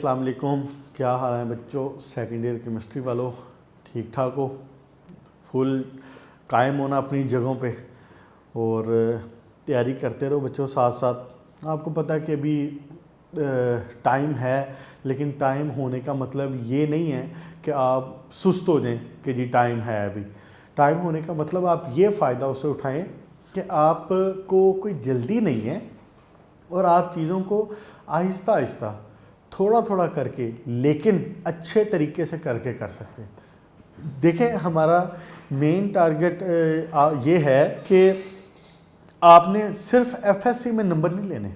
अस्सलाम वालेकुम। क्या हाल है बच्चों? सेकेंड ईयर केमिस्ट्री वालों, ठीक ठाक हो? फुल कायम होना अपनी जगहों पे और तैयारी करते रहो बच्चों। साथ साथ आपको पता है कि अभी टाइम है, लेकिन टाइम होने का मतलब ये नहीं है कि आप सुस्त हो जाएं कि जी टाइम है। अभी टाइम होने का मतलब आप ये फ़ायदा उससे उठाएं कि आपको कोई जल्दी नहीं है और आप चीज़ों को आहिस्ता आहिस्ता थोड़ा थोड़ा करके लेकिन अच्छे तरीके से करके कर सकते हैं। देखें, हमारा मेन टारगेट ये है कि आपने सिर्फ एफएससी में नंबर नहीं लेने।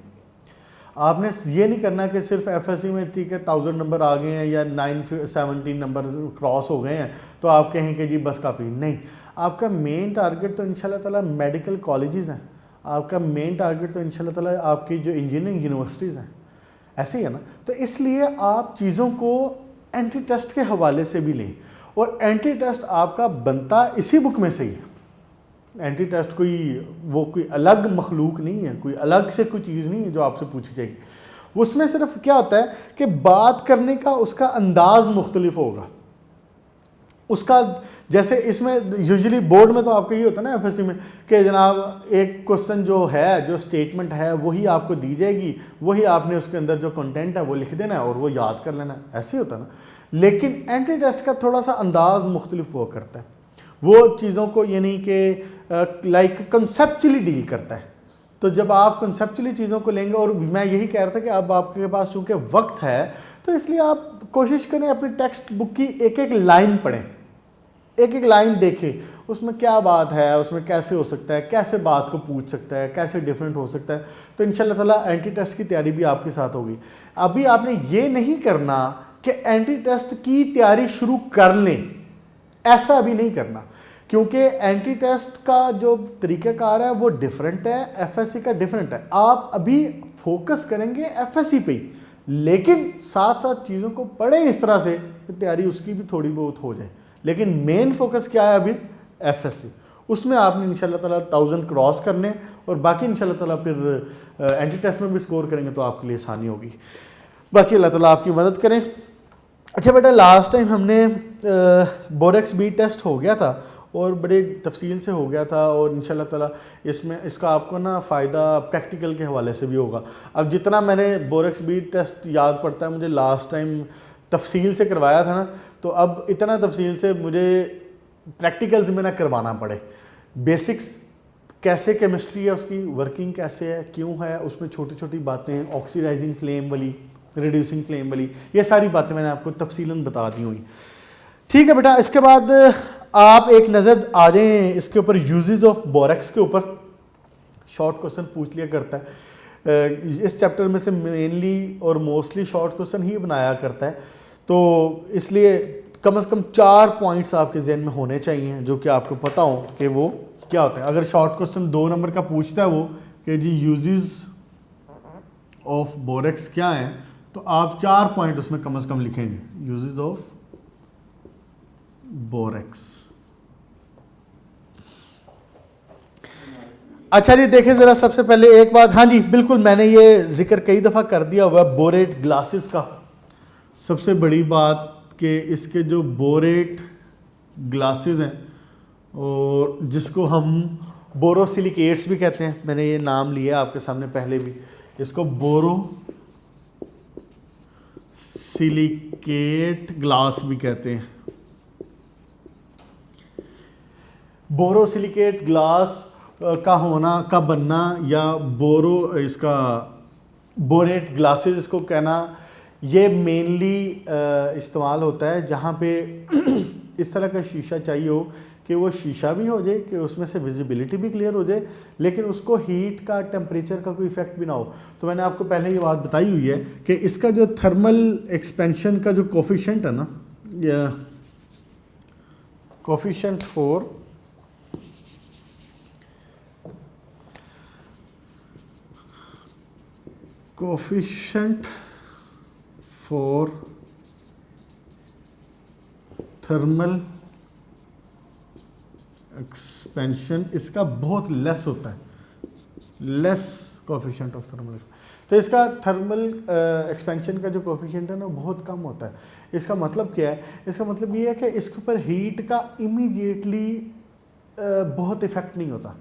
आपने ये नहीं करना कि सिर्फ एफएससी में ठीक है 1000 नंबर आ गए हैं या 917 नंबर क्रॉस हो गए हैं तो आप कहें कि जी बस काफ़ी नहीं। आपका मेन टारगेट तो इंशाल्लाह ताला मेडिकल कॉलेजेस हैं, आपका मेन टारगेट तो इंशाल्लाह ताला आपकी जो इंजीनियरिंग यूनिवर्सिटीज़ हैं, ऐसे ही है ना। तो इसलिए आप चीज़ों को एंटी टेस्ट के हवाले से भी लें और एंटी टेस्ट आपका बनता इसी बुक में से ही है। एंटी टेस्ट कोई अलग मखलूक नहीं है, कोई अलग से कोई चीज़ नहीं है जो आपसे पूछी जाएगी। उसमें सिर्फ क्या होता है कि बात करने का उसका अंदाज मुख्तलिफ होगा उसका। जैसे इसमें यूजुअली बोर्ड में तो आपका ये होता है ना एफएससी में कि जनाब एक क्वेश्चन जो है, जो स्टेटमेंट है वही आपको दी जाएगी, वही आपने उसके अंदर जो कंटेंट है वो लिख देना है और वो याद कर लेना है, ऐसे ही होता है ना। लेकिन एंटी टेस्ट का थोड़ा सा अंदाज मुख्तलिफ हुआ करता है। वो चीज़ों को यानी कि लाइक कंसेप्चुअली डील करता है। तो जब आप कंसेप्चुअली चीज़ों को लेंगे, और मैं यही कह रहा था कि अब आपके पास चूँकि वक्त है तो इसलिए आप कोशिश करें अपनी टेक्स्ट बुक की एक एक लाइन पढ़ें, एक एक लाइन देखें, उसमें क्या बात है, उसमें कैसे हो सकता है, कैसे बात को पूछ सकता है, कैसे डिफरेंट हो सकता है। तो इंशाल्लाह ताला एंटी टेस्ट की तैयारी भी आपके साथ होगी। अभी आपने ये नहीं करना कि एंटी टेस्ट की तैयारी शुरू कर लें, ऐसा अभी नहीं करना, क्योंकि एंटी टेस्ट का जो तरीक़ाकार है वो डिफरेंट है, एफएससी का डिफरेंट है। आप अभी फोकस करेंगे एफएससी पे ही, लेकिन साथ साथ चीज़ों को पढ़े इस तरह से कि तैयारी उसकी भी थोड़ी बहुत हो जाए। लेकिन मेन फोकस क्या है अभी? एफएससी। उसमें आपने इंशाल्लाह ताला 1000 क्रॉस करने और बाकी इंशाल्लाह ताला फिर एंटी टेस्ट में भी स्कोर करेंगे तो आपके लिए आसानी होगी। बाकी अल्लाह ताला आपकी मदद करें। अच्छा बेटा, लास्ट टाइम हमने बोरेक्स बी टेस्ट हो गया था और बड़े तफसील से हो गया था और इंशाल्लाह ताला इसमें इसका आपको ना फ़ायदा प्रैक्टिकल के हवाले से भी होगा। अब जितना मैंने बोरेक्स बी टेस्ट याद पड़ता है, मुझे लास्ट टाइम तफसील से करवाया था ना, तो अब इतना तफसील से मुझे प्रैक्टिकल्स में ना करवाना पड़े। बेसिक्स कैसे केमिस्ट्री है, उसकी वर्किंग कैसे है, क्यों है, उसमें छोटी छोटी बातें, ऑक्सीडाइजिंग फ्लेम वाली, रिड्यूसिंग फ्लेम वाली, ये सारी बातें मैंने आपको तफसीलन बता दी हुई। ठीक है बेटा, इसके बाद आप एक नज़र आ जाएँ इसके ऊपर, यूजेस ऑफ बोरेक्स के ऊपर। शॉर्ट क्वेश्चन पूछ लिया करता है इस चैप्टर में से, मेनली और मोस्टली शॉर्ट क्वेश्चन ही बनाया करता है, तो इसलिए कम से कम 4 पॉइंट्स आपके जहन में होने चाहिए जो कि आपको पता हो कि वो क्या होता है। अगर शॉर्ट क्वेश्चन 2 नंबर का पूछता है वो कि जी यूजेस ऑफ बोरेक्स क्या है, तो आप 4 पॉइंट उसमें कम से कम लिखेंगे, यूजेस ऑफ बोरेक्स। अच्छा जी, देखें ज़रा सबसे पहले एक बात, हाँ जी बिल्कुल, मैंने ये जिक्र कई दफ़ा कर दिया हुआ है बोरेट ग्लासेस का। सबसे बड़ी बात कि इसके जो बोरेट ग्लासेस हैं और जिसको हम बोरोसिलिकेट्स भी कहते हैं, मैंने ये नाम लिया आपके सामने पहले भी, इसको बोरोसिलिकेट ग्लास भी कहते हैं। बोरोसिलिकेट ग्लास का होना, का बनना, या इसका बोरेट ग्लासेस इसको कहना, ये मेनली इस्तेमाल होता है जहाँ पे इस तरह का शीशा चाहिए हो कि वो शीशा भी हो जाए, कि उसमें से विजिबिलिटी भी क्लियर हो जाए, लेकिन उसको हीट का, टेम्परेचर का कोई इफेक्ट भी ना हो। तो मैंने आपको पहले ये बात बताई हुई है कि इसका जो थर्मल एक्सपेंशन का जो कोफिशिएंट है ना, या कोफिशिएंट फॉर थर्मल एक्सपेंशन इसका बहुत लेस होता है, लेस कोफिशिएंट ऑफ थर्मल। तो इसका थर्मल एक्सपेंशन का जो कोफिशिएंट है ना बहुत कम होता है। इसका मतलब क्या है? इसका मतलब ये है कि इसके ऊपर हीट का इमीडिएटली बहुत इफेक्ट नहीं होता।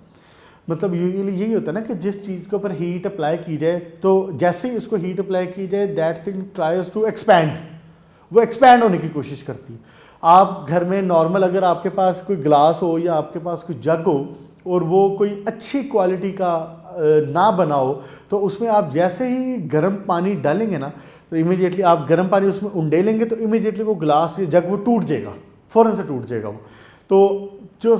मतलब यूजुअली यही होता है ना कि जिस चीज़ के ऊपर हीट अप्लाई की जाए तो जैसे ही उसको हीट अप्लाई की जाए that thing tries to expand, वो एक्सपैंड होने की कोशिश करती है। आप घर में नॉर्मल अगर आपके पास कोई ग्लास हो या आपके पास कोई जग हो और वो कोई अच्छी क्वालिटी का ना बना हो तो उसमें आप जैसे ही गर्म पानी डालेंगे ना तो इमीडिएटली आप गर्म पानी उसमें उंडेलेंगे तो इमीडिएटली वो ग्लास या जग वो टूट जाएगा, फ़ौरन से टूट जाएगा वो। तो जो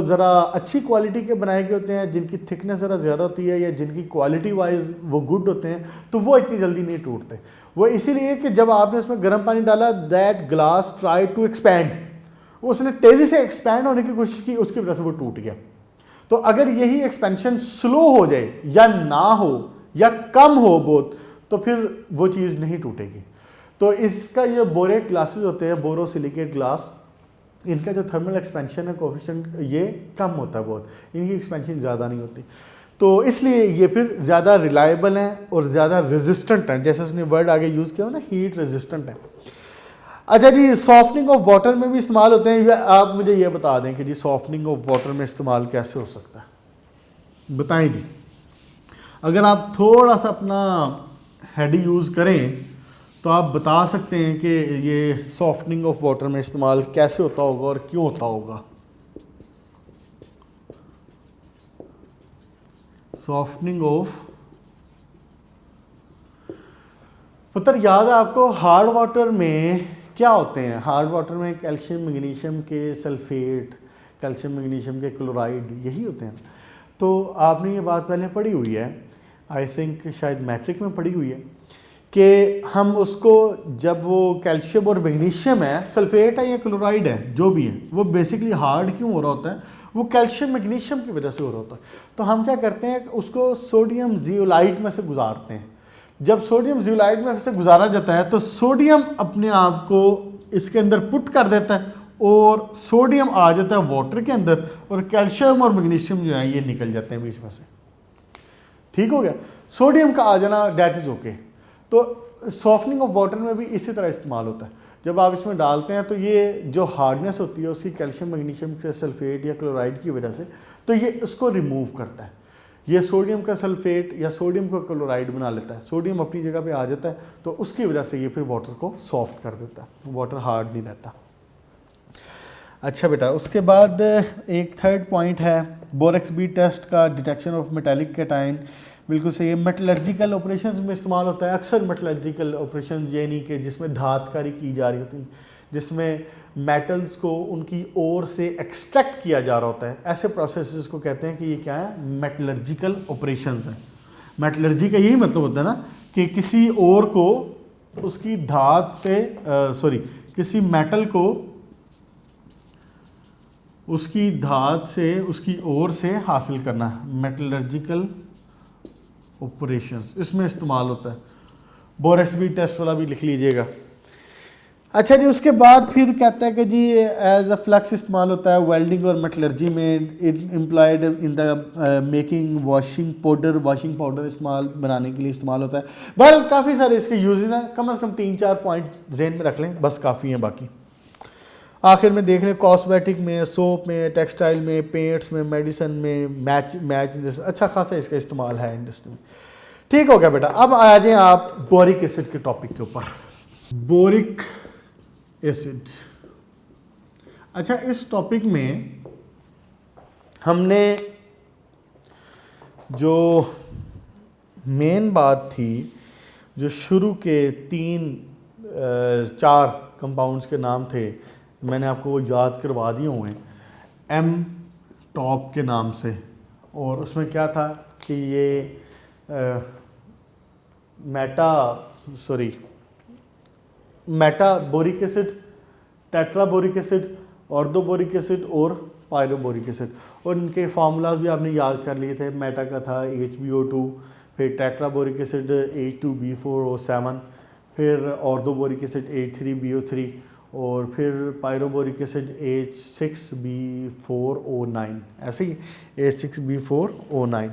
ज़रा अच्छी क्वालिटी के बनाए गए होते हैं, जिनकी थिकनेस ज़रा ज़्यादा होती है या जिनकी क्वालिटी वाइज वो गुड होते हैं, तो वो इतनी जल्दी नहीं टूटते। वो इसीलिए कि जब आपने उसमें गर्म पानी डाला that glass try to expand, उसने तेज़ी से एक्सपैंड होने की कोशिश की, उसकी वजह से वो टूट गया। तो अगर यही एक्सपेंशन स्लो हो जाए या ना हो या कम हो बहुत, तो फिर वो चीज़ नहीं टूटेगी। तो इसका ये बोरेट ग्लासेस होते हैं, बोरोसिलिकेट ग्लास, इनका जो थर्मल एक्सपेंशन है कोफिशिएंट ये कम होता है बहुत, इनकी एक्सपेंशन ज़्यादा नहीं होती। तो इसलिए ये फिर ज़्यादा रिलायबल हैं और ज़्यादा रेजिस्टेंट हैं, जैसे उसने वर्ड आगे यूज़ किया हो ना, हीट रेजिस्टेंट है। अच्छा जी, सॉफ्टनिंग ऑफ वाटर में भी इस्तेमाल होते हैं। आप मुझे ये बता दें कि जी सॉफ्टनिंग ऑफ वाटर में इस्तेमाल कैसे हो सकता है, बताएं जी। अगर आप थोड़ा सा अपना हेड यूज़ करें तो आप बता सकते हैं कि ये सॉफ्टनिंग ऑफ वाटर में इस्तेमाल कैसे होता होगा और क्यों होता होगा। सॉफ्टनिंग ऑफ पुत्र, याद है आपको हार्ड वाटर में क्या होते हैं? हार्ड वाटर में कैल्शियम मैग्नीशियम के सल्फेट, कैल्शियम मैग्नीशियम के क्लोराइड, यही होते हैं। तो आपने ये बात पहले पढ़ी हुई है, आई थिंक शायद मैट्रिक में पढ़ी हुई है, कि हम उसको जब वो कैल्शियम और मैग्नीशियम है, सल्फेट है या क्लोराइड है, जो भी है, वो बेसिकली हार्ड क्यों हो रहा होता है? वो कैल्शियम मैग्नीशियम की वजह से हो रहा होता है। तो हम क्या करते हैं, उसको सोडियम जियोलाइट में से गुजारते हैं। जब सोडियम जियोलाइट में से गुजारा जाता है तो सोडियम अपने आप को इसके अंदर पुट कर देता है और सोडियम आ जाता है वाटर के अंदर और कैल्शियम और मैग्नीशियम जो है ये निकल जाते हैं बीच में से। ठीक हो गया, सोडियम का आ जाना दैट इज़ ओके। तो सॉफ्टनिंग ऑफ वाटर में भी इसी तरह इस्तेमाल होता है। जब आप इसमें डालते हैं तो ये जो हार्डनेस होती है उसकी कैल्शियम मैग्नीशियम के सल्फेट या क्लोराइड की वजह से, तो ये उसको रिमूव करता है। ये सोडियम का सल्फेट या सोडियम का क्लोराइड बना लेता है, सोडियम अपनी जगह पे आ जाता है, तो उसकी वजह से ये फिर वाटर को सॉफ्ट कर देता है, वाटर हार्ड नहीं रहता। अच्छा बेटा, उसके बाद एक थर्ड पॉइंट है बोरेक्स बी टेस्ट का, डिटेक्शन ऑफ मेटालिक कैटाइन। बिल्कुल सही है, मेटलर्जिकल ऑपरेशंस में इस्तेमाल होता है। अक्सर मेटलर्जिकल ऑपरेशन यानी कि जिसमें धातकारी की जा रही होती है, जिसमें मेटल्स को उनकी ओर से एक्सट्रैक्ट किया जा रहा होता है, ऐसे प्रोसेसेस को कहते हैं कि ये क्या है, मेटलर्जिकल ऑपरेशंस हैं। मेटलर्जी का यही मतलब होता है ना कि किसी ओर को उसकी धात से किसी मेटल को उसकी धात से उसकी ओर से हासिल करना, मेटलर्जिकल ऑपरेशंस इसमें इस्तेमाल होता है। बोरेक्स बी टेस्ट वाला भी लिख लीजिएगा। अच्छा जी, उसके बाद फिर कहता है कि जी एज अ फ्लक्स इस्तेमाल होता है वेल्डिंग और मेटलर्जी में। It employed in the making washing powder इस्तेमाल बनाने के लिए इस्तेमाल होता है। बहरहाल काफ़ी सारे इसके यूजेस हैं, कम से कम 3-4 पॉइंट जहन में रख लें, बस काफ़ी हैं। बाकी आखिर में देख लें, कॉस्मेटिक में, सोप में, टेक्सटाइल में, पेंट्स में, मेडिसिन में, मैच इंडस्ट्री, अच्छा खासा इसका इस्तेमाल है इंडस्ट्री में। ठीक हो गया बेटा, अब आ जाएं आप बोरिक एसिड के टॉपिक के ऊपर। बोरिक एसिड, अच्छा इस टॉपिक में हमने जो मेन बात थी, जो शुरू के 3-4 कंपाउंड्स के नाम थे, मैंने आपको वो याद करवा दिए हुए हैं एम टॉप के नाम से। और उसमें क्या था कि ये Meta boric acid, tetra boric acid, ortho boric acid और पायरोबोरिक एसिड, और इनके फार्मूलाज भी आपने याद कर लिए थे। मेटा का था HbO2, फिर टेट्रा बोरिक एसिड H2B4O7, फिर ऑर्थो बोरिक एसिड H3BO3 और फिर पायरोबोरिक एसिड H6B4O9, ऐसे ही H6B4O9।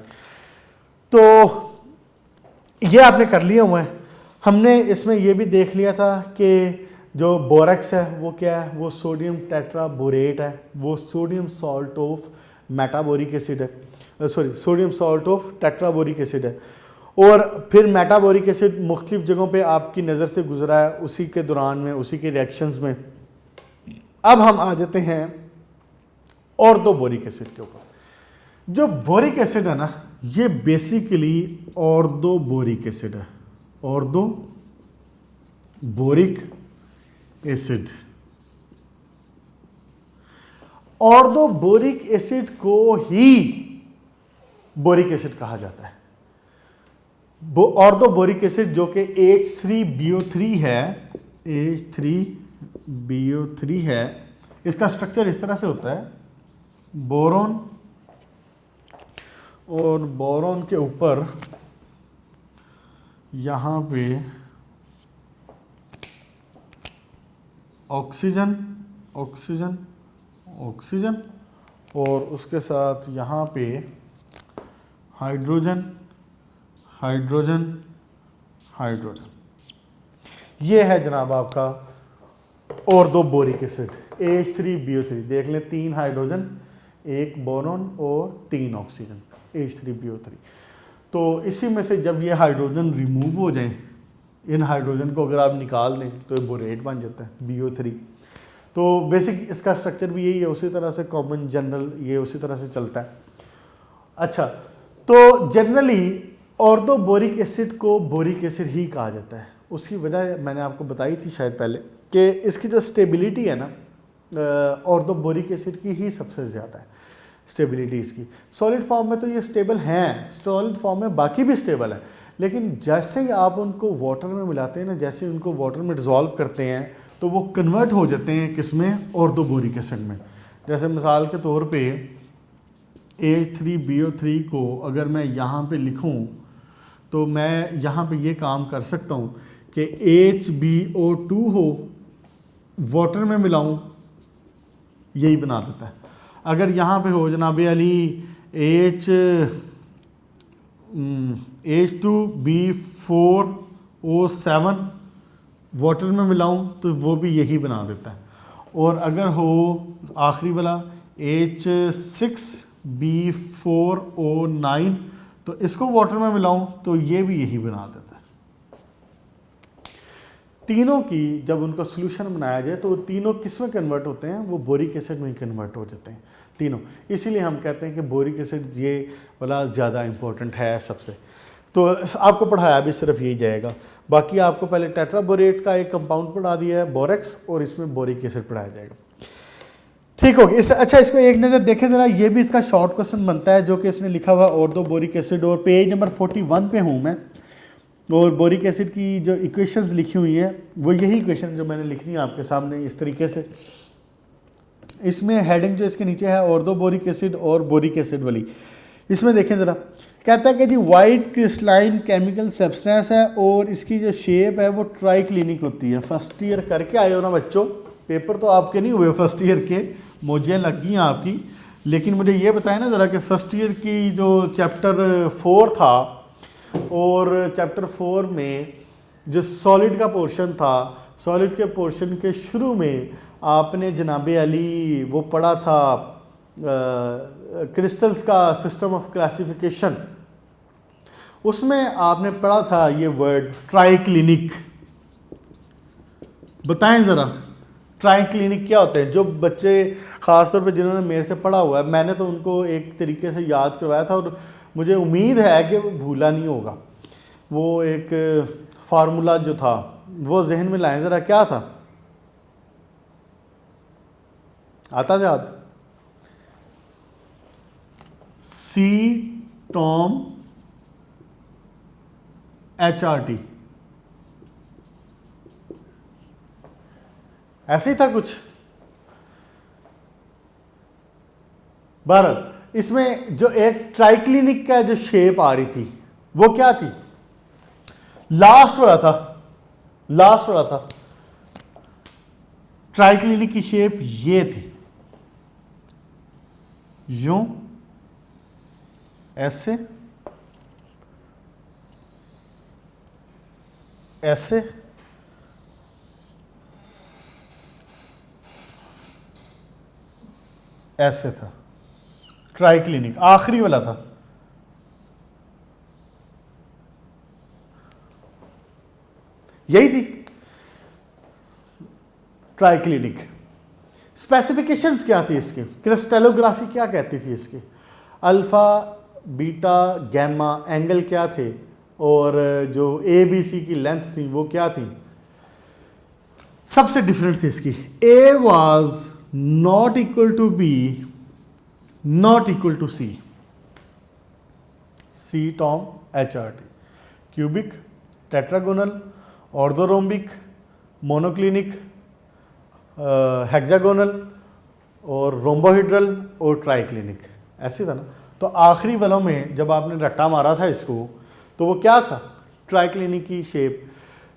तो ये आपने कर लिया हुआ है। हमने इसमें ये भी देख लिया था कि जो बोरेक्स है वो क्या है, वो सोडियम टेट्राबोरेट है, वो sodium salt of metaboric acid है, sorry sodium salt of tetraboric acid है। और फिर मेटाबोरिक एसिड मुख्तलिफ जगहों पे आपकी नज़र से गुजरा है उसी के दौरान में, उसी के रिएक्शंस में। अब हम आ जाते हैं ऑर्थोबोरिक एसिड के ऊपर। जो बोरिक एसिड है ना, ये बेसिकली ऑर्थोबोरिक एसिड है, ऑर्थोबोरिक एसिड। ऑर्थोबोरिक एसिड को ही बोरिक एसिड कहा जाता है। ऑर्थोबोरिक एसिड जो कि H3BO3 है, H3BO3 है, इसका स्ट्रक्चर इस तरह से होता है, बोरोन और बोरोन के ऊपर यहाँ पे ऑक्सीजन ऑक्सीजन ऑक्सीजन और उसके साथ यहाँ पे हाइड्रोजन हाइड्रोजन हाइड्रोजन। ये है जनाब आपका ऑर्थोबोरिक एसिड H3BO3। देख लें 3 हाइड्रोजन, 1 बोरोन और 3 ऑक्सीजन, H3BO3। तो इसी में से जब ये हाइड्रोजन रिमूव हो जाएं, इन हाइड्रोजन को अगर आप निकाल दें तो ये बोरेट बन जाता है, BO3। तो बेसिक इसका स्ट्रक्चर भी यही है, उसी तरह से कॉमन जनरल ये उसी तरह से चलता है। अच्छा, तो जनरली ऑर्थोबोरिक एसिड को बोरिक एसिड ही कहा जाता है। उसकी वजह मैंने आपको बताई थी शायद पहले कि इसकी जो स्टेबिलिटी है ना, ऑर्थोबोरिक एसिड की ही सबसे ज़्यादा है स्टेबिलिटी इसकी। सॉलिड फॉर्म में तो ये स्टेबल हैं, सॉलिड फॉर्म में बाकी भी स्टेबल है, लेकिन जैसे ही आप उनको वाटर में मिलाते हैं ना, जैसे उनको वाटर में डिज़ोल्व करते हैं तो वो कन्वर्ट हो जाते हैं किसमें, ऑर्थोबोरिक एसिड में। जैसे मिसाल के तौर पे H3BO3 को अगर मैं यहाँ पे लिखूँ तो मैं यहाँ पे ये काम कर सकता हूँ कि HbO2 हो, वाटर में मिलाऊँ, यही बना देता है। अगर यहाँ पे हो जनाब अली H2B4O7 वाटर में मिलाऊं तो वो भी यही बना देता है। और अगर हो आखिरी वाला H6B4O9 तो इसको वाटर में मिलाऊं तो ये भी यही बना देता है। तीनों की जब उनका सोल्यूशन बनाया जाए तो तीनों किस में कन्वर्ट होते हैं, वो बोरिक एसिड में ही कन्वर्ट हो जाते हैं तीनों। इसीलिए हम कहते हैं कि बोरिक एसिड ये वाला ज़्यादा इंपॉर्टेंट है सबसे। तो आपको पढ़ाया भी सिर्फ यही जाएगा। बाकी आपको पहले टेट्राबोरेट का एक कंपाउंड पढ़ा दिया है बोरेक्स, और इसमें बोरिक एसिड पढ़ाया जाएगा। ठीक हो गया। अच्छा, इसको एक नज़र देखें ज़रा, ये भी इसका शॉर्ट क्वेश्चन बनता है जो कि इसने लिखा हुआ ऑर्थोबोरिक एसिड, और पेज नंबर 41 पे हूँ मैं। और बोरिक एसिड की जो इक्वेशंस लिखी हुई हैं वो यही इक्वेशन जो मैंने लिखनी है आपके सामने इस तरीके से। इसमें हेडिंग जो इसके नीचे है ऑर्थोबोरिक एसिड और बोरिक एसिड वाली, इसमें देखें ज़रा, कहता है कि जी वाइट क्रिस्टलाइन केमिकल सब्सटेंस है और इसकी जो शेप है वो ट्राइक्लिनिक होती है। फर्स्ट ईयर करके आए हो ना बच्चों, पेपर तो आपके नहीं हुए फर्स्ट ईयर के, मोजियाँ लग गई हैं आपकी, लेकिन मुझे ये बताया ना ज़रा कि फर्स्ट ईयर की जो चैप्टर 4 था, और चैप्टर 4 में जो सॉलिड का पोर्शन था, सॉलिड के पोर्शन के शुरू में आपने जनाबे अली वो पढ़ा था क्रिस्टल्स का सिस्टम ऑफ क्लासिफिकेशन, उसमें आपने पढ़ा था ये वर्ड ट्राइक्लिनिक। बताएं ज़रा ट्राइक्लिनिक क्या होते हैं। जो बच्चे ख़ासतौर पे जिन्होंने मेरे से पढ़ा हुआ है, मैंने तो उनको एक तरीके से याद करवाया था और मुझे उम्मीद है कि वो भूला नहीं होगा। वो एक फार्मूला जो था वो जहन में लाएं ज़रा, क्या था, आता याद? CTOM-HRT, ऐसे ही था कुछ। भारत इसमें जो एक ट्राइक्लिनिक का जो शेप आ रही थी वो क्या थी, लास्ट वाला था, लास्ट वाला था। ट्राइक्लिनिक की शेप ये थी, यूं ऐसे ऐसे, ऐसे था। ट्राइक्लिनिक आखिरी वाला था। यही थी ट्राइक्लिनिक। स्पेसिफिकेशंस क्या थी इसकी, क्रिस्टलोग्राफी क्या कहती थी इसकी, अल्फा बीटा गैमा एंगल क्या थे, और जो ए बी सी की लेंथ थी वो क्या थी। सबसे डिफरेंट थी इसकी, A was not equal to B, not equal to C, सी टॉम एच आर टी, cubic, tetragonal, orthorhombic, monoclinic, hexagonal और रोम्बोहिड्रल और ट्राइक्लिनिक, ऐसे था ना। तो आखिरी वालों में जब आपने रट्टा मारा था इसको, तो वो क्या था, ट्राइक्लिनिक की शेप।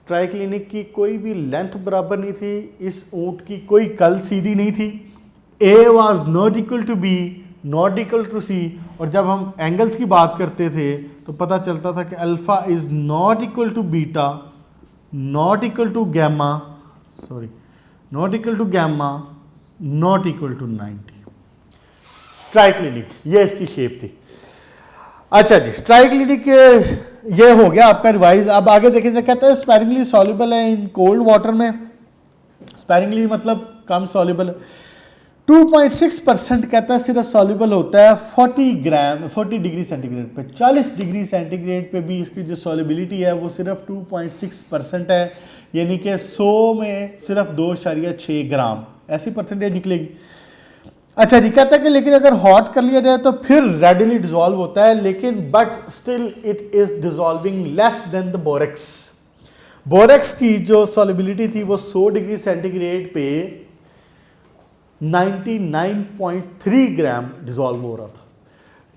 ट्राइक्लिनिक की कोई भी लेंथ बराबर नहीं थी, इस ऊंट की कोई कल सीधी नहीं थी। A was not equal to B, not equal to C, और जब हम एंगल्स की बात करते थे तो पता चलता था कि alpha is not equal to beta, not equal to gamma, sorry not equal to gamma, not equal to 90। Triclinic ये इसकी शेप थी। अच्छा जी, ट्राइक्लिनिक ये हो गया आपका रिवाइज। अब आगे देखेंगे, कहता है स्पैरिंगली सॉल्युबल है इन कोल्ड वाटर में। स्पैरिंगली मतलब कम सॉल्युबल है। 2.6% कहता है सिर्फ सॉल्युबल होता है 40 डिग्री सेंटीग्रेड पे। 40 डिग्री सेंटीग्रेड पे भी इसकी जो सॉल्युबिलिटी है वो सिर्फ 2.6% है, यानी कि 100 में सिर्फ 2.6 ग्राम ऐसी परसेंटेज निकलेगी। अच्छा जी, कहता है कि लेकिन अगर हॉट कर लिया जाए तो फिर रेडिली डिजॉल्व होता है, लेकिन but still it is dissolving less than the borax. Borax की जो सॉल्युबिलिटी थी वो 100 डिग्री सेंटीग्रेड पे 99.3 ग्राम डिजॉल्व हो रहा था,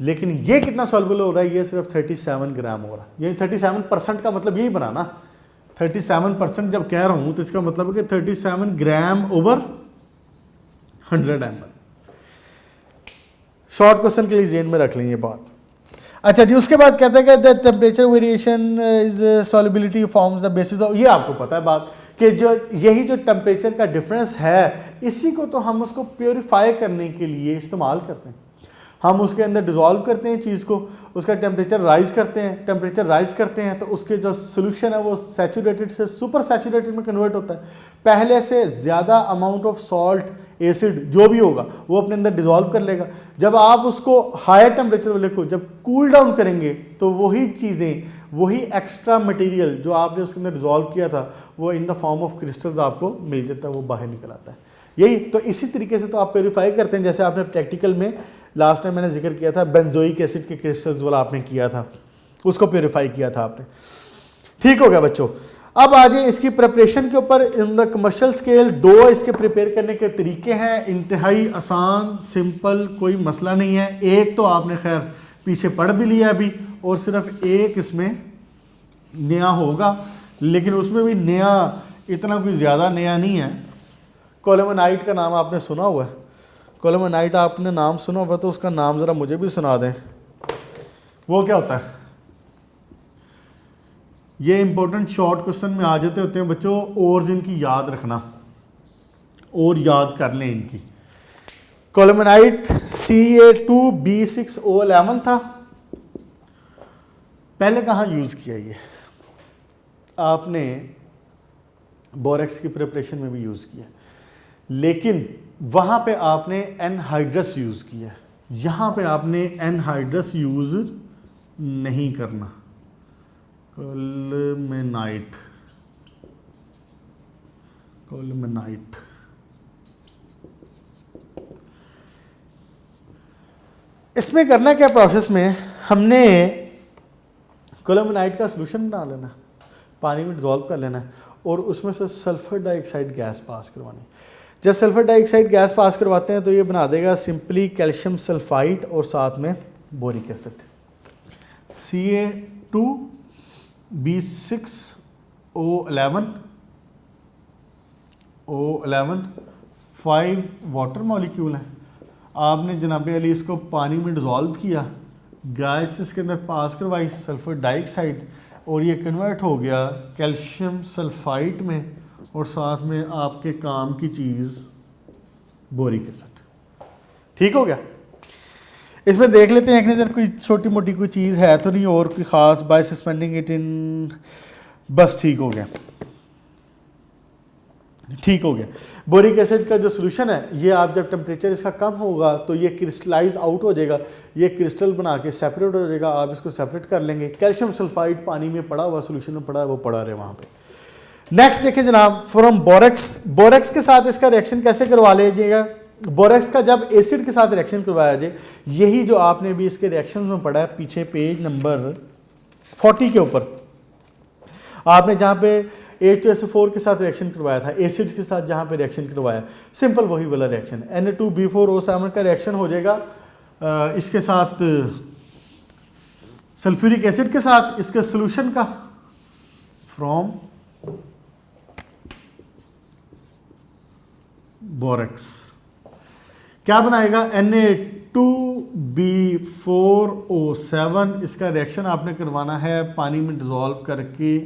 लेकिन ये कितना सॉल्युबल हो रहा है, ये सिर्फ 37 ग्राम हो रहा है। ये 37% का मतलब यही बना ना, 37% जब कह रहा हूं तो इसका मतलब है कि 37 ग्राम ओवर 100 ml। शॉर्ट क्वेश्चन के लिए जेन में रख लें ये बात। अच्छा जी, उसके बाद कहते हैं कि the temperature variation is solubility forms the basis of, ये आपको पता है बात कि जो यही जो टेम्परेचर का डिफरेंस है, इसी को तो हम उसको प्योरीफाई करने के लिए इस्तेमाल करते हैं। हम उसके अंदर डिज़ोल्व करते हैं चीज़ को, उसका टेम्परेचर राइज करते हैं, टेम्परेचर राइज करते हैं तो उसके जो सोल्यूशन है वो सैचुरेटेड से सुपर सैचुरेटेड में कन्वर्ट होता है। पहले से ज़्यादा अमाउंट ऑफ सॉल्ट, एसिड जो भी होगा वो अपने अंदर डिज़ोल्व कर लेगा। जब आप उसको हायर टेम्परेचर वाले को जब कूल डाउन करेंगे तो वही चीज़ें, वही एक्स्ट्रा मटेरियल जो आपने उसके अंदर डिज़ोल्व किया था वो in the form of crystals आपको मिल जाता है, वो बाहर निकल आता है। यही तो इसी तरीके से तो आप प्योरीफाई करते हैं, जैसे आपने प्रैक्टिकल में लास्ट टाइम मैंने जिक्र किया था बेंजोइक एसिड के क्रिस्टल्स वाला आपने किया था, उसको प्योरीफाई किया था आपने। ठीक हो गया बच्चों। अब आ जाए इसकी प्रिपरेशन के ऊपर। इन द कमर्शियल स्केल 2 इसके प्रिपेयर करने के तरीके हैं, इंतहाई आसान सिंपल, कोई मसला नहीं है। एक तो आपने खैर पीछे पढ़ भी लिया अभी, और सिर्फ एक इसमें नया होगा, लेकिन उसमें भी नया इतना कोई ज़्यादा नया नहीं है। कोलेमेनाइट का नाम आपने सुना हुआ है, कोलेमेनाइट आपने नाम सुना हुआ तो उसका नाम ज़रा मुझे भी सुना दें। वो क्या होता है? ये इंपॉर्टेंट शॉर्ट क्वेश्चन में आ जाते होते हैं बच्चों, और इनकी याद रखना और याद कर लें इनकी। कोलेमेनाइट Ca2B6O11 था। पहले कहाँ यूज़ किया ये? आपने बोरेक्स की प्रिपरेशन में भी यूज़ किया, लेकिन वहाँ पे आपने एनहाइड्रस यूज़ किया, यहाँ पे आपने एनहाइड्रस यूज़ नहीं करना। कोलेमेनाइट, कोलेमेनाइट इसमें करना क्या प्रोसेस में, हमने कोलेमेनाइट का सोल्यूशन बना लेना, पानी में डिज़ोल्व कर लेना है और उसमें से सल्फर डाइऑक्साइड गैस पास करवानी। जब सल्फर डाइऑक्साइड गैस पास करवाते हैं तो ये बना देगा सिंपली कैल्शियम सल्फाइड और साथ में boric acid. Ca2B6O11 5 water molecule हैं। आपने जनाब अली इसको पानी में डिज़ोल्व किया, गैस इसके अंदर पास करवाई, सल्फर डाइऑक्साइड, और ये कन्वर्ट हो गया कैल्शियम सल्फाइड में, और साथ में आपके काम की चीज़ बोरिक एसिड। ठीक हो गया। इसमें देख लेते हैं एक नज़र कोई छोटी मोटी कोई चीज़ है तो नहीं और कोई ख़ास, बाय सस्पेंडिंग इट इन, बस ठीक हो गया, ठीक हो गया। बोरिक एसिड का जो सोल्यूशन है ये आप जब टेम्परेचर इसका कम होगा तो ये क्रिस्टलाइज आउट हो जाएगा, ये क्रिस्टल बना के सेपरेट हो जाएगा, आप इसको सेपरेट कर लेंगे। कैल्शियम सल्फाइड पानी में पड़ा हुआ, सोल्यूशन में पड़ा है, वो पड़ा रहे वहाँ पे। नेक्स्ट देखें जनाब, फ्रॉम बोरेक्स, बोरेक्स के साथ इसका रिएक्शन कैसे करवा लीजिएगा। बोरेक्स का जब एसिड के साथ रिएक्शन करवाया जाए, यही जो आपने भी इसके रिएक्शन में पढ़ा है पीछे पेज नंबर 40 के ऊपर, आपने जहाँ पे H2SO4 के साथ रिएक्शन करवाया था, एसिड के साथ जहाँ पे रिएक्शन करवाया, सिंपल वही वाला रिएक्शन Na2B4O7 का रिएक्शन हो जाएगा इसके साथ सल्फ्यूरिक एसिड के साथ, इसके सोल्यूशन का फ्रॉम बोरेक्स क्या बनाएगा, Na2B4O7। इसका रिएक्शन आपने करवाना है पानी में डिज़ोल्व करके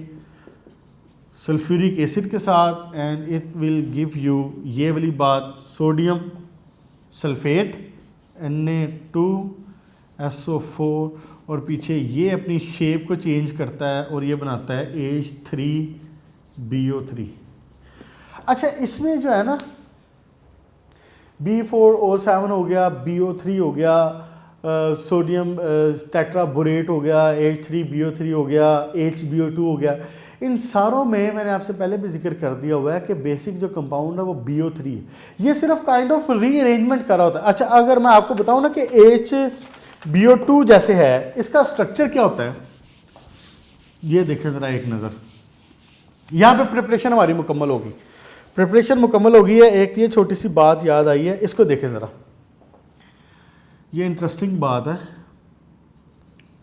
सल्फ्यूरिक एसिड के साथ, and it will give you ये वाली बात, सोडियम सल्फेट Na2SO4, और पीछे ये अपनी शेप को चेंज करता है और ये बनाता है H3BO3। अच्छा, इसमें जो है ना B4O7 हो गया, BO3 हो गया, सोडियम टेट्राबोरेट हो गया, H3BO3 हो गया, HBO2 हो गया, इन सारों में मैंने आपसे पहले भी जिक्र कर दिया हुआ है कि बेसिक जो कंपाउंड है वो BO3 है। ये सिर्फ काइंड ऑफ रीअरेंजमेंट कर रहा होता है। अच्छा, अगर मैं आपको बताऊं ना कि HBO2 जैसे है, इसका स्ट्रक्चर क्या होता है, ये देखें ज़रा एक नज़र। यहाँ पे प्रिपरेशन हमारी मुकम्मल होगी, प्रिपरेशन मुकम्मल हो गई है। एक ये छोटी सी बात याद आई है, इसको देखें ज़रा, ये इंटरेस्टिंग बात है।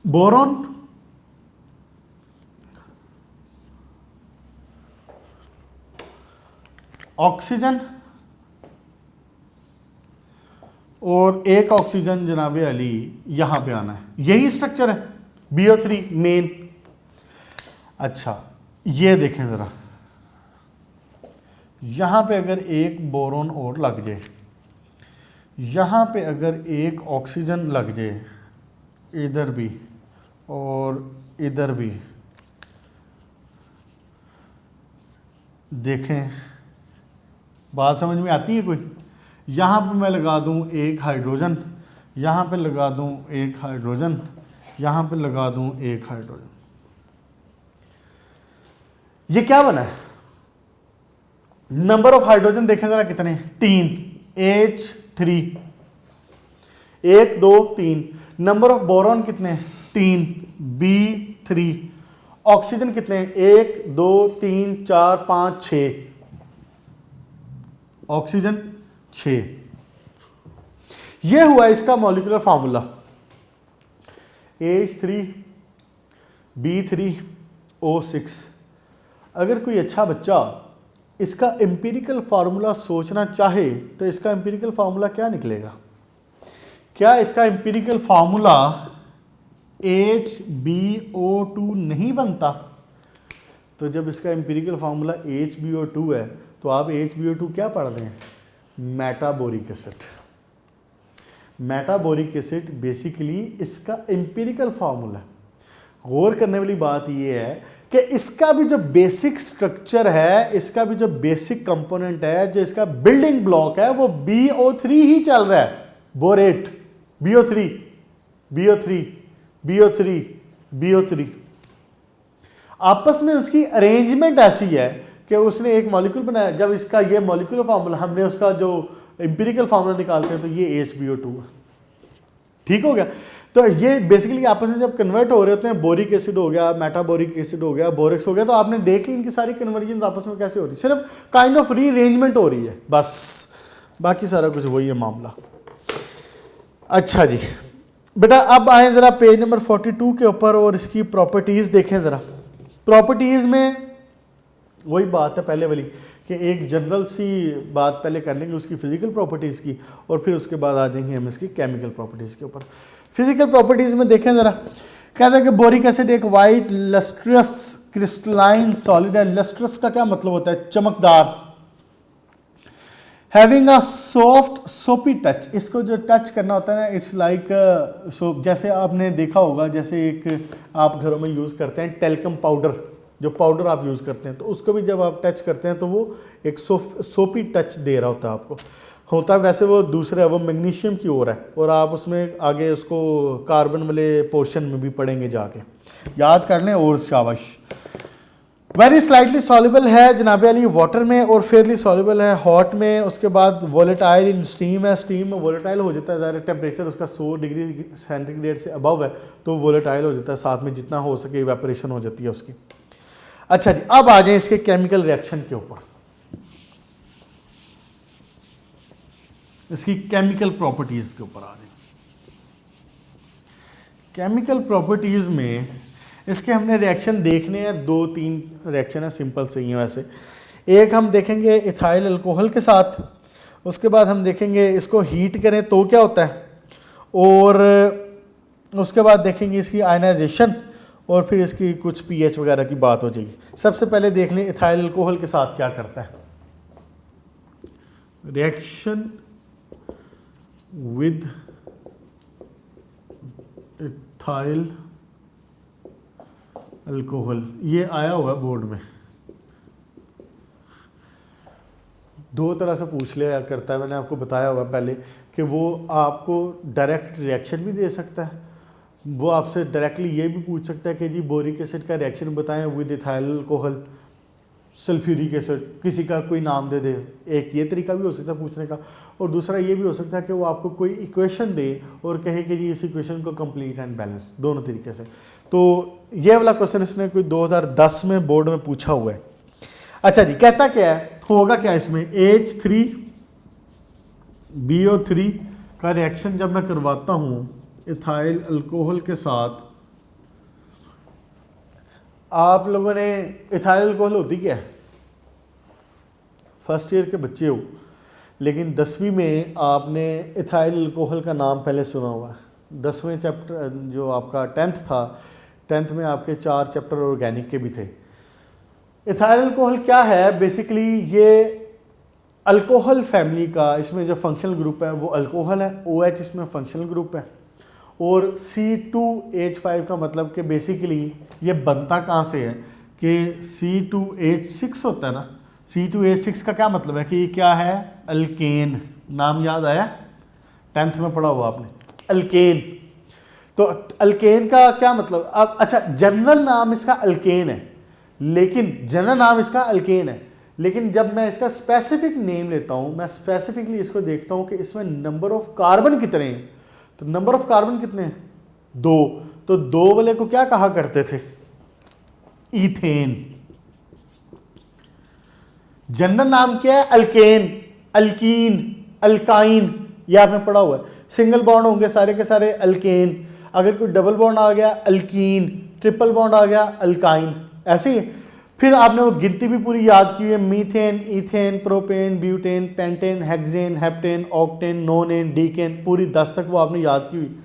बोरॉन ऑक्सीजन और एक ऑक्सीजन जनाब अली यहाँ पे आना है, यही स्ट्रक्चर है BO3 मेन। अच्छा, ये देखें ज़रा, यहाँ पे अगर एक बोरॉन और लग जाए, यहाँ पे अगर एक ऑक्सीजन लग जाए, इधर भी और इधर भी, देखें बात समझ में आती है कोई। यहाँ पे मैं लगा दूँ एक हाइड्रोजन, यहाँ पे लगा दूँ एक हाइड्रोजन, यहाँ पे लगा दूँ एक हाइड्रोजन, ये क्या बना है, नंबर ऑफ हाइड्रोजन देखें जरा कितने, 3, H3, 1 2 3। नंबर ऑफ बोरॉन कितने, 3, B3। ऑक्सीजन कितने, 1 2 3 4 5 6, ऑक्सीजन 6। यह हुआ इसका मॉलिक्यूलर फार्मूला, H3B3O6। अगर कोई अच्छा बच्चा इसका एम्पिरिकल फार्मूला सोचना चाहे तो इसका एम्पिरिकल फार्मूला क्या निकलेगा, क्या इसका एम्पिरिकल फार्मूला HbO2 नहीं बनता। तो जब इसका एम्पिरिकल फार्मूला HbO2 है तो आप HbO2 क्या पढ़ रहे हैं, मेटाबोरिक एसिड। मेटाबोरिक एसिड बेसिकली इसका एम्पिरिकल फार्मूला है। गौर करने वाली बात यह है कि इसका भी जो बेसिक स्ट्रक्चर है, इसका भी जो बेसिक कंपोनेंट है, जो इसका बिल्डिंग ब्लॉक है, वो BO3 ही चल रहा है। Borate, BO3 BO3 BO3 BO3, आपस में उसकी अरेंजमेंट ऐसी है कि उसने एक मॉलिक्यूल बनाया। जब इसका ये मॉलिक्यूलर फार्मूला, हमने उसका जो एम्पिरिकल फार्मूला निकालते हैं तो ये HbO2 है। ठीक हो गया। तो ये बेसिकली आपस में जब कन्वर्ट हो रहे होते हैं, बोरिक एसिड हो गया, मेटाबोरिक एसिड हो गया, बोरेक्स हो गया, तो आपने देख ली इनकी सारी कन्वर्जन आपस में कैसे हो रही है, सिर्फ काइंड ऑफ रीअरेंजमेंट हो रही है बस, बाकी सारा कुछ वही है मामला। अच्छा जी बेटा, अब आए ज़रा पेज नंबर 42 के ऊपर और इसकी प्रॉपर्टीज़ देखें ज़रा। प्रॉपर्टीज़ में वही बात है पहले वाली कि एक जनरल सी बात पहले कर लेंगे उसकी फिजिकल प्रॉपर्टीज़ की, और फिर उसके बाद आ जाएंगे हम इसकी केमिकल प्रॉपर्टीज़ के ऊपर। फिजिकल प्रॉपर्टीज़ में देखें ज़रा कहते हैं कि बोरिक एसिड एक वाइट लस्ट्रस क्रिस्टलाइन सॉलिड है। लस्ट्रस का क्या मतलब होता है? चमकदार। हैविंग अ सॉफ्ट सोपी टच, इसको जो टच करना होता है ना, इट्स लाइक सोप। जैसे आपने देखा होगा, जैसे एक आप घरों में यूज़ करते हैं टेल्कम पाउडर, जो पाउडर आप यूज़ करते हैं, तो उसको भी जब आप टच करते हैं तो वो एक सोपी टच दे रहा होता है आपको। होता है वैसे वो दूसरा है, वो मैग्नीशियम की ओर है, और आप उसमें आगे उसको कार्बन वाले पोर्शन में भी पढ़ेंगे जाके, याद कर लें। और शाबाश। वेरी स्लाइटली सॉल्युबल है जनाब अली वाटर में, और फेयरली सॉल्युबल है हॉट में। उसके बाद वोलेटाइल इन स्टीम है, स्टीम में वोलेटाइल हो जाता है, ज़्यादा टेम्परेचर उसका 100 डिग्री सेंटीग्रेड से अबव है तो वोलेटाइल हो जाता है, साथ में जितना हो सके इवेपोरेशन हो जाती है उसकी। अच्छा जी, अब आ जाए इसके केमिकल रिएक्शन के ऊपर, इसकी केमिकल प्रॉपर्टीज के ऊपर आ जाए। केमिकल प्रॉपर्टीज में इसके हमने रिएक्शन देखने हैं, 2-3 रिएक्शन है, सिंपल से ही है वैसे। एक हम देखेंगे इथाइल अल्कोहल के साथ, उसके बाद हम देखेंगे इसको हीट करें तो क्या होता है, और उसके बाद देखेंगे इसकी आयनाइजेशन, और फिर इसकी कुछ पीएच वगैरह की बात हो जाएगी। सबसे पहले देख लें इथाइल अल्कोहल के साथ क्या करता है। रिएक्शन विद इथाइल अल्कोहल, ये आया हुआ है बोर्ड में, 2 तरह से पूछ लिया करता है। मैंने आपको बताया हुआ पहले कि वो आपको डायरेक्ट रिएक्शन भी दे सकता है, वो आपसे डायरेक्टली ये भी पूछ सकता है कि जी बोरिक एसिड का रिएक्शन बताएं with ethyl alcohol sulphuric acid, किसी का कोई नाम दे दे। एक ये तरीका भी हो सकता है पूछने का, और दूसरा ये भी हो सकता है कि वो आपको कोई इक्वेशन दे और कहे कि जी इस इक्वेशन को कंप्लीट एंड बैलेंस, दोनों तरीके से। तो ये वाला क्वेश्चन इसने कोई 2010 में बोर्ड में पूछा हुआ है। अच्छा जी, कहता क्या है, होगा क्या इसमें, H3BO3 का रिएक्शन जब मैं करवाता हूँ इथाइल अल्कोहल के साथ, आप लोगों ने इथाइल अल्कोहल होती क्या है, फर्स्ट ईयर के बच्चे हो, लेकिन 10वीं में आपने इथाइल अल्कोहल का नाम पहले सुना हुआ है। 10वें चैप्टर जो आपका 10th था, 10th में आपके 4 चैप्टर ऑर्गेनिक के भी थे। इथाइल अल्कोहल क्या है, बेसिकली ये अल्कोहल फैमिली का, इसमें जो फंक्शनल ग्रुप है वो अल्कोहल है, OH इसमें फंक्शनल ग्रुप है, और C2H5 का मतलब कि बेसिकली ये बनता कहाँ से है कि C2H6 होता है ना। C2H6 का क्या मतलब है कि ये क्या है, अल्केन। नाम याद आया, 10th में पढ़ा हुआ आपने, अल्केन। तो अल्केन का क्या मतलब, अब अच्छा जनरल नाम इसका अल्केन है, लेकिन जब मैं इसका स्पेसिफिक नेम लेता हूँ, मैं स्पेसिफिकली इसको देखता हूँ कि इसमें नंबर ऑफ कार्बन कितने हैं। तो नंबर ऑफ कार्बन कितने हैं, 2। तो 2 वाले को क्या कहा करते थे, ईथेन। जनरल नाम क्या है, अल्केन, अल्कीन, अल्काइन, ये आपने पढ़ा हुआ है। सिंगल बॉन्ड होंगे सारे के सारे अल्केन, अगर कोई डबल बॉन्ड आ गया अल्कीन, ट्रिपल बॉन्ड आ गया अल्काइन, ऐसे ही। फिर आपने वो गिनती भी पूरी याद की है, methane, ethane, propane, butane, pentane, hexane, heptane, octane, नोनेन, decane, पूरी 10 तक वो आपने याद की हुई।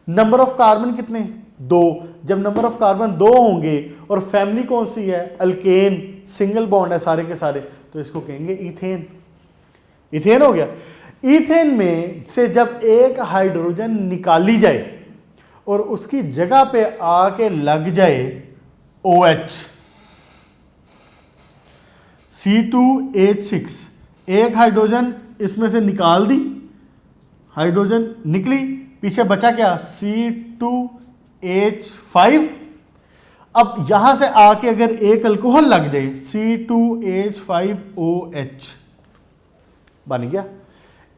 नंबर ऑफ कार्बन कितने, 2। जब नंबर ऑफ कार्बन 2 होंगे और फैमिली कौन सी है, अल्केन, सिंगल बॉन्ड है सारे के सारे, तो इसको कहेंगे इथेन। इथेन हो गया। इथेन में से जब एक हाइड्रोजन निकाली जाए और उसकी जगह पे आके लग जाए OH, C2H6, एक हाइड्रोजन इसमें से निकाल दी, हाइड्रोजन निकली, पीछे बचा क्या, C2H5। अब यहां से आके अगर एक अल्कोहल लग जाए, C2H5OH बन गया,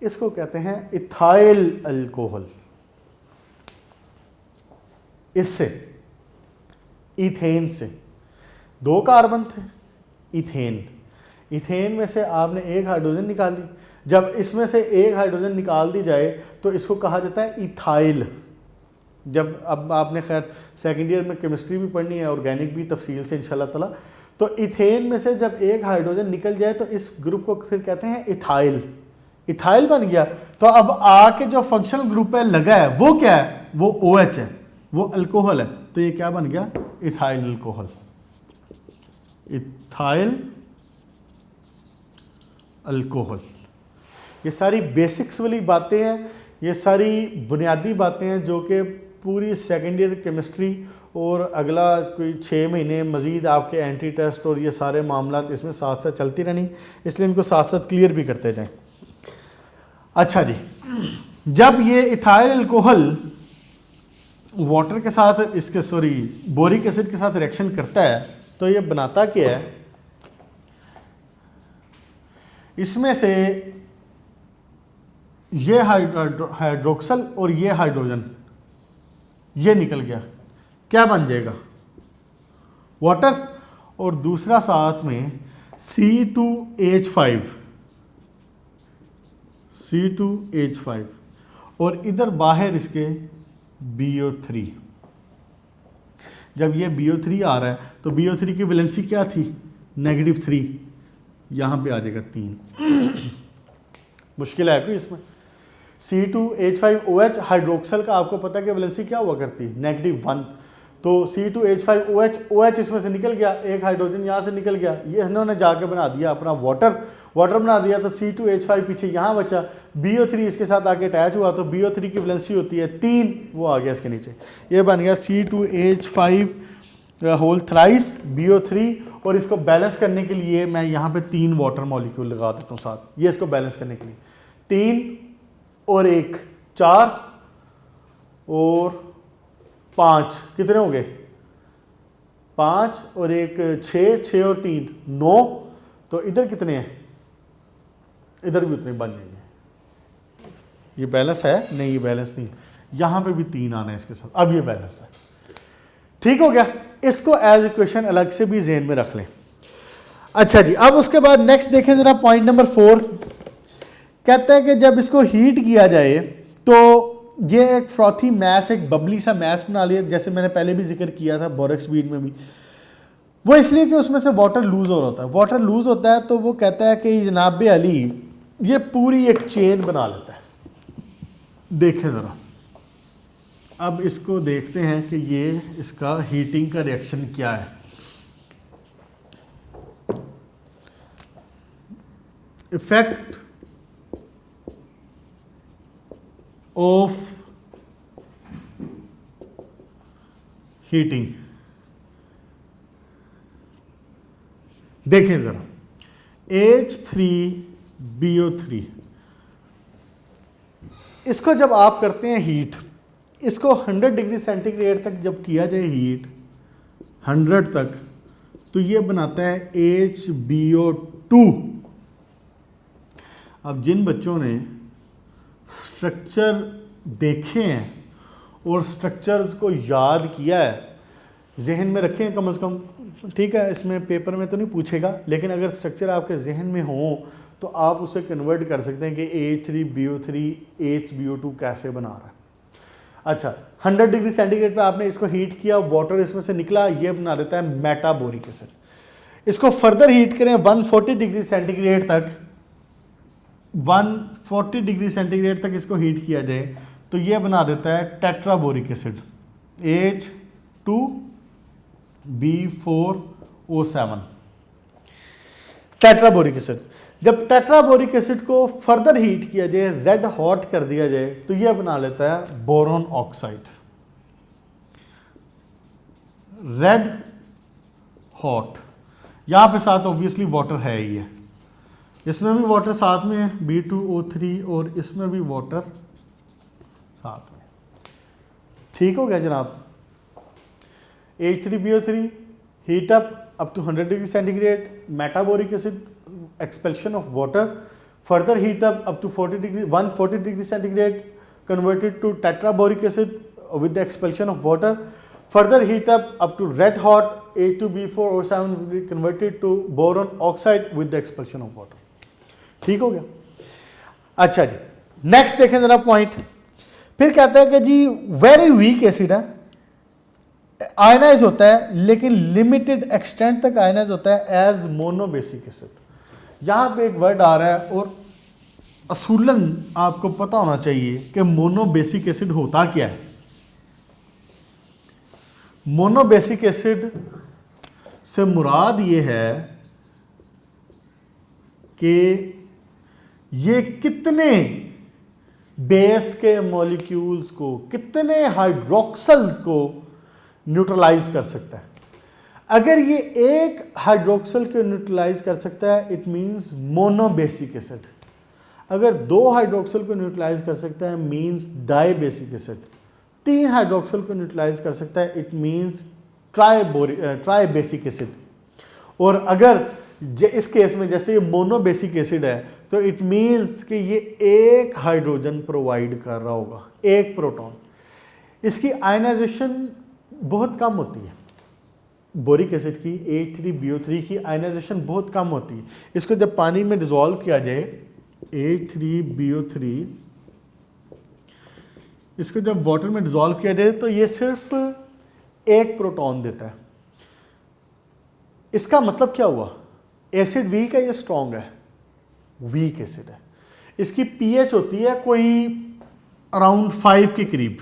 इसको कहते हैं इथाइल अल्कोहल। इससे इथेन से 2 कार्बन थे, इथेन में से आपने एक हाइड्रोजन निकाली, जब इसमें से एक हाइड्रोजन निकाल दी जाए तो इसको कहा जाता है इथाइल। जब अब आपने खैर सेकेंड ईयर में केमिस्ट्री भी पढ़नी है, ऑर्गेनिक भी तफसील से इंशाल्लाह ताला, तो इथेन में से जब एक हाइड्रोजन निकल जाए तो इस ग्रुप को फिर कहते हैं इथाइल। इथाइल बन गया। तो अब आके जो फंक्शनल ग्रुप है लगा है वो क्या है, वो OH है। वो अल्कोहल है, तो ये क्या बन गया, इथाइल अल्कोहल, इथाइल अल्कोहल। ये सारी बेसिक्स वाली बातें हैं, ये सारी बुनियादी बातें हैं जो कि पूरी सेकेंड ईयर केमिस्ट्री और अगला कोई 6 महीने मज़ीद आपके एंट्री टेस्ट और ये सारे मामला इसमें साथ साथ चलती रहनी, इसलिए इनको साथ साथ क्लियर भी करते जाएं। अच्छा जी, जब ये इथाइल अल्कोहल वाटर के साथ इसके बोरिक एसिड के साथ रिएक्शन करता है तो ये बनाता क्या है, इसमें से ये हाइड्रोक्सल और ये हाइड्रोजन ये निकल गया, क्या बन जाएगा, वाटर, और दूसरा साथ में C2H5, C2H5 और इधर बाहर इसके BO3। जब ये BO3 आ रहा है तो BO3 की वैलेंसी क्या थी, -3, यहाँ पे आ जाएगा 3। मुश्किल है कोई इसमें। C2H5OH हाइड्रोक्सल का आपको पता है कि वैलेंसी क्या हुआ करती है, -1, तो C2H5OH, OH इसमें से निकल गया, एक हाइड्रोजन यहाँ से निकल गया, ये इन्होंने जाके बना दिया अपना वाटर बना दिया, तो C2H5 पीछे यहाँ बचा, BO3 इसके साथ आके अटैच हुआ तो BO3 की वैलेंसी होती है 3, वो आ गया इसके नीचे, ये बन गया C2H5 होल थ्राइस BO3। और इसको बैलेंस करने के लिए मैं यहाँ पे 3 वाटर मॉलिक्यूल लगा देता हूँ साथ, ये इसको बैलेंस करने के लिए 3 और 1 4 और 5, कितने हो गए, 5 और 1 6, 6 और 3 9, तो इधर कितने हैं, इधर भी उतने बन जाएंगे। ये बैलेंस है, नहीं ये बैलेंस नहीं, यहाँ पे भी 3 आना है इसके साथ, अब ये बैलेंस है, ठीक हो गया। इसको एज इक्वेशन अलग से भी ज़हन में रख लें। अच्छा जी, अब उसके बाद नेक्स्ट देखें जरा, पॉइंट नंबर 4 कहता है कि जब इसको हीट किया जाए तो ये एक फ्रॉथी मैस, एक बबली सा मैस बना लिया, जैसे मैंने पहले भी जिक्र किया था बोरेक्स बीड में भी, वो इसलिए कि उसमें से वाटर लूज हो रहा होता है, वाटर लूज होता है तो वो कहता है कि जनाब अली ये पूरी एक चेन बना लेता है। देखें ज़रा, अब इसको देखते हैं कि ये इसका हीटिंग का रिएक्शन क्या है। इफेक्ट ऑफ हीटिंग, देखें जरा, H3BO3, इसको जब आप करते हैं हीट, इसको 100 डिग्री सेंटीग्रेड तक जब किया जाए हीट 100 तक, तो ये बनाता है HBO2। अब जिन बच्चों ने स्ट्रक्चर देखे हैं और स्ट्रक्चर्स को याद किया है, जहन में रखें कम से कम, ठीक है, इसमें पेपर में तो नहीं पूछेगा, लेकिन अगर स्ट्रक्चर आपके जहन में हो तो आप उसे कन्वर्ट कर सकते हैं कि H3BO3 HBO2 कैसे बना रहा है। अच्छा, 100 डिग्री सेंटीग्रेड पे आपने इसको हीट किया, वाटर इसमें से निकला, ये बना देता है मेटाबोरिक एसिड। इसको फर्दर हीट करें 140 डिग्री सेंटीग्रेड तक, 140 डिग्री सेंटीग्रेड तक इसको हीट किया जाए तो ये बना देता है टेट्राबोरिक एसिड, H2B4O7, टेट्राबोरिक एसिड। जब टेट्राबोरिक एसिड को फर्दर हीट किया जाए, रेड हॉट कर दिया जाए, तो यह बना लेता है बोरॉन ऑक्साइड, रेड हॉट। यहां पे साथ ऑब्वियसली वाटर है ही है, इसमें भी वाटर साथ में है B2O3 और इसमें भी वाटर साथ में, ठीक हो गया जनाब। H3BO3 heat up to 100 degree centigrade, metaboric acid expulsion of water, further heat up to 140 degree centigrade, converted to tetraboric acid with the expulsion of water, further heat up to red hot, H2B4O7 will be converted to boron oxide with the expulsion of water, ठीक हो गया। अच्छा जी, next देखें जरा point, फिर कहता है कि जी वेरी वीक एसिड है, आयनाइज होता है लेकिन लिमिटेड एक्सटेंट तक आयनाइज होता है एज मोनोबेसिक एसिड। यहाँ पे एक वर्ड आ रहा है और असूलन आपको पता होना चाहिए कि मोनोबेसिक एसिड होता क्या है। मोनोबेसिक एसिड से मुराद ये है कि ये कितने बेस के मॉलिक्यूल्स को, कितने हाइड्रोक्सल्स को न्यूट्रलाइज कर सकता है। अगर ये एक हाइड्रोक्सल को न्यूट्रलाइज कर सकता है इट मींस मोनोबेसिक एसिड। अगर 2 हाइड्रोक्सल को न्यूट्रलाइज कर सकता है मींस डाइबेसिक एसिड। 3 हाइड्रोक्सल को न्यूट्रलाइज कर सकता है इट मींस ट्राइबेसिक एसिड। और अगर इस केस में जैसे ये मोनोबेसिक एसिड है तो इट मींस कि ये एक हाइड्रोजन प्रोवाइड कर रहा होगा, एक प्रोटॉन। इसकी आयनाइजेशन बहुत कम होती है। बोरिक एसिड की H3BO3 की आयनाइजेशन बहुत कम होती है। इसको जब पानी में डिसॉल्व किया जाए H3BO3, इसको जब वाटर में डिसॉल्व किया जाए तो ये सिर्फ एक प्रोटॉन देता है। इसका मतलब क्या हुआ? एसिड वीक है, ये स्ट्रॉन्ग है, वीक एसिड है। इसकी पीएच होती है कोई अराउंड 5 के करीब।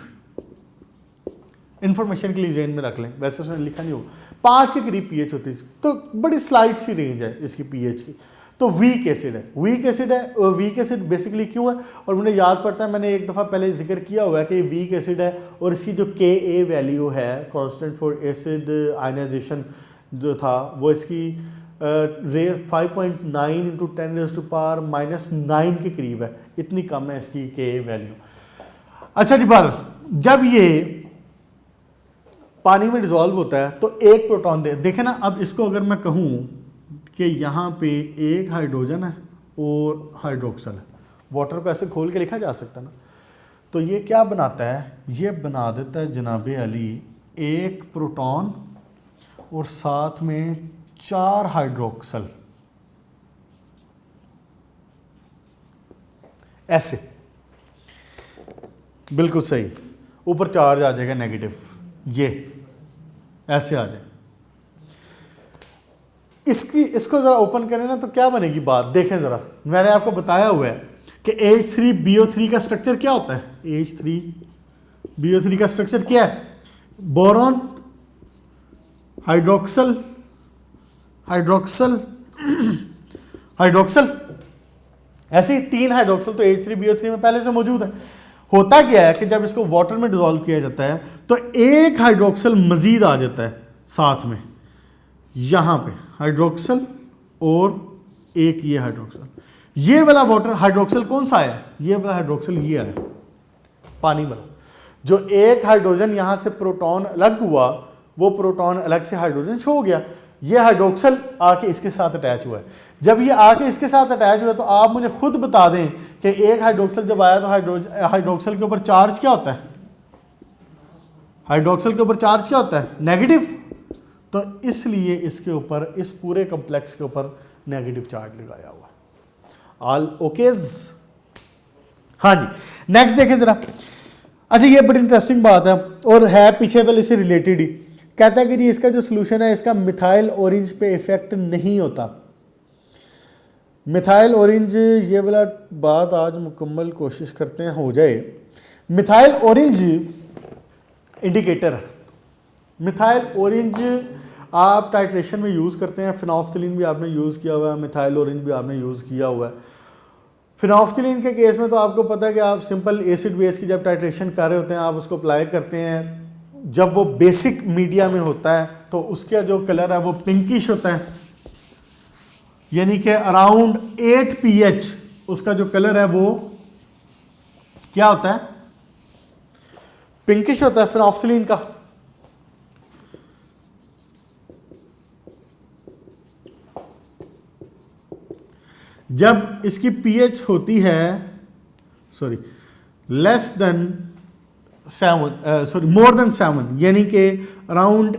इंफॉर्मेशन के लिए जेन में रख लें, वैसे उसने लिखा नहीं होगा। 5 के करीब पीएच होती है, तो बड़ी स्लाइड सी रेंज है इसकी पीएच की। तो वीक एसिड है, वीक एसिड है। और वीक एसिड बेसिकली क्यों है? और मुझे याद पड़ता है मैंने एक दफ़ा पहले जिक्र किया हुआ है कि वीक एसिड है और इसकी जो Ka वैल्यू है, कांस्टेंट फॉर एसिड आयनाइजेशन जो था, वो इसकी 5.9 इंटू 10⁻⁻⁹ के करीब है। इतनी कम है इसकी Ka वैल्यू। अच्छा जी, बार जब ये पानी में डिसॉल्व होता है तो एक प्रोटॉन देखे ना। अब इसको अगर मैं कहूँ कि यहाँ पे एक हाइड्रोजन है और हाइड्रोक्सल है, वाटर को ऐसे खोल के लिखा जा सकता है ना, तो ये क्या बनाता है? ये बना देता है जनाबे अली एक प्रोटॉन और साथ में 4 हाइड्रोक्सल, ऐसे बिल्कुल सही। ऊपर चार्ज आ जाएगा नेगेटिव, ये ऐसे आ जाए। इसको जरा ओपन करें ना तो क्या बनेगी बात, देखें जरा। मैंने आपको बताया हुआ है कि H3BO3 का स्ट्रक्चर क्या होता है। H3BO3 का स्ट्रक्चर क्या है? बोरॉन, हाइड्रोक्सल, हाइड्रोक्सल, हाइड्रोक्सल, ऐसे ही 3 हाइड्रोक्सल तो H3BO3 में पहले से मौजूद है। होता क्या है कि जब इसको वाटर में डिसॉल्व किया जाता है तो एक हाइड्रोक्सल मजीद आ जाता है साथ में, यहाँ पे हाइड्रोक्सल और एक ये हाइड्रोक्सल। ये वाला वाटर हाइड्रोक्सल कौन सा है? ये वाला हाइड्रोक्सल ये है, पानी वाला। जो एक हाइड्रोजन यहाँ से प्रोटॉन अलग हुआ, वो प्रोटॉन अलग से हाइड्रोजन शो हो गया। ये हाइड्रोक्सल आके इसके साथ अटैच हुआ है। जब ये आके इसके साथ अटैच हुआ तो आप मुझे खुद बता दें कि एक हाइड्रोक्सल जब आया तो हाइड्रोक्सल के ऊपर चार्ज क्या होता है? हाइड्रोक्सल के ऊपर चार्ज क्या होता है? नेगेटिव। तो इसलिए इसके ऊपर, इस पूरे कॉम्प्लेक्स के ऊपर नेगेटिव चार्ज लगाया हुआ है। All okays? हाँ जी, नेक्स्ट देखें जरा। अच्छा, ये बड़ी इंटरेस्टिंग बात है और है पीछे वाले से रिलेटेड ही। कहता है कि जी इसका जो सोल्यूशन है इसका मिथाइल ऑरेंज पे इफेक्ट नहीं होता। मिथाइल ऑरेंज, ये वाला बात आज मुकम्मल कोशिश करते हैं हो जाए। मिथाइल ऑरेंज इंडिकेटर है। मिथाइल ऑरेंज आप टाइट्रेशन में यूज़ करते हैं। फिनॉक्सिलिन भी आपने यूज़ किया हुआ है, मिथाइल ऑरेंज भी आपने यूज़ किया हुआ है। फिनॉक्सिलिन के केस में तो आपको पता है कि आप सिंपल एसिड बेस की जब टाइट्रेशन कर रहे होते हैं आप उसको अप्लाई करते हैं। जब वो बेसिक मीडिया में होता है तो उसका जो कलर है वो पिंकिश होता है, यानी कि अराउंड 8 pH उसका जो कलर है वो क्या होता है? पिंकिश होता है फिनॉक्सिलिन का। जब इसकी pH होती है लेस देन 7 मोर देन 7, यानी कि अराउंड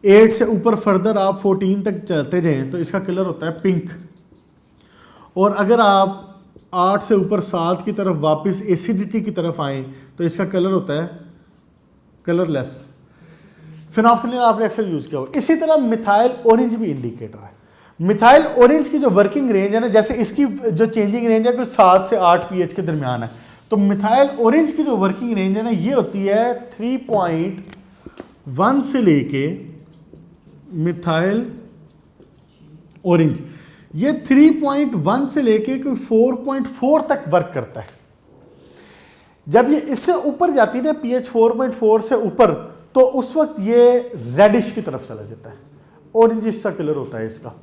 8 से ऊपर फर्दर आप 14 तक चलते जाएं तो इसका कलर होता है पिंक। और अगर आप 8 से ऊपर 7 की तरफ वापस एसिडिटी की तरफ आएँ तो इसका कलर होता है कलरलेस। फिनॉक्सिलिन आपने अक्सर यूज़ किया होगा। इसी तरह मिथाइल ऑरेंज भी इंडिकेटर है। मिथाइल ऑरेंज की जो वर्किंग रेंज है ना, जैसे इसकी जो चेंजिंग रेंज है कोई 7 से 8 pH के दरमियान है। तो मिथाइल ऑरेंज की जो वर्किंग रेंज है ना, ये होती है 3.1 से लेके मिथाइल ऑरेंज, ये 3.1 से लेके कोई 4.4 तक वर्क करता है। जब ये इससे ऊपर जाती है ना, pH 4.4 से ऊपर, तो उस वक्त ये रेडिश की तरफ चला जाता है, ऑरेंज सा कलर होता है इसका।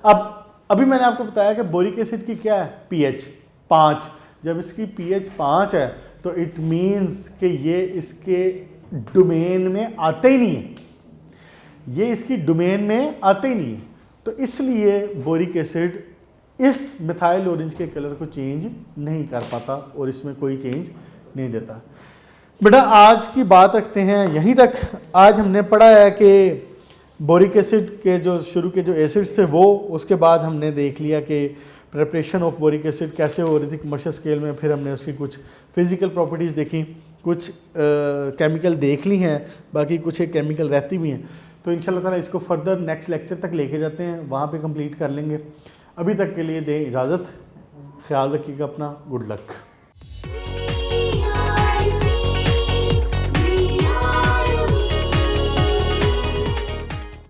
अब अभी मैंने आपको बताया कि बोरिक एसिड की क्या है, pH 5। जब इसकी pH 5 है तो इट मीन्स कि ये इसके डोमेन में आते ही नहीं है, ये इसकी डोमेन में आते ही नहीं है। तो इसलिए बोरिक एसिड इस मिथाइल ऑरेंज के कलर को चेंज नहीं कर पाता और इसमें कोई चेंज नहीं देता। बेटा आज की बात रखते हैं यहीं तक। आज हमने पढ़ा है कि बोरिक एसिड के जो शुरू के जो एसिड्स थे वो, उसके बाद हमने देख लिया कि प्रिपरेशन ऑफ बोरिक एसिड कैसे हो रही थी कमर्शियल स्केल में, फिर हमने उसकी कुछ फिज़िकल प्रॉपर्टीज़ देखी, कुछ केमिकल देख ली हैं, बाकी कुछ एक केमिकल रहती भी हैं। तो इंशाल्लाह ताला इसको फर्दर नेक्स्ट लेक्चर तक लेके जाते हैं, वहाँ पे कंप्लीट कर लेंगे। अभी तक के लिए दें इजाज़त, ख्याल रखिएगा अपना, गुड लक।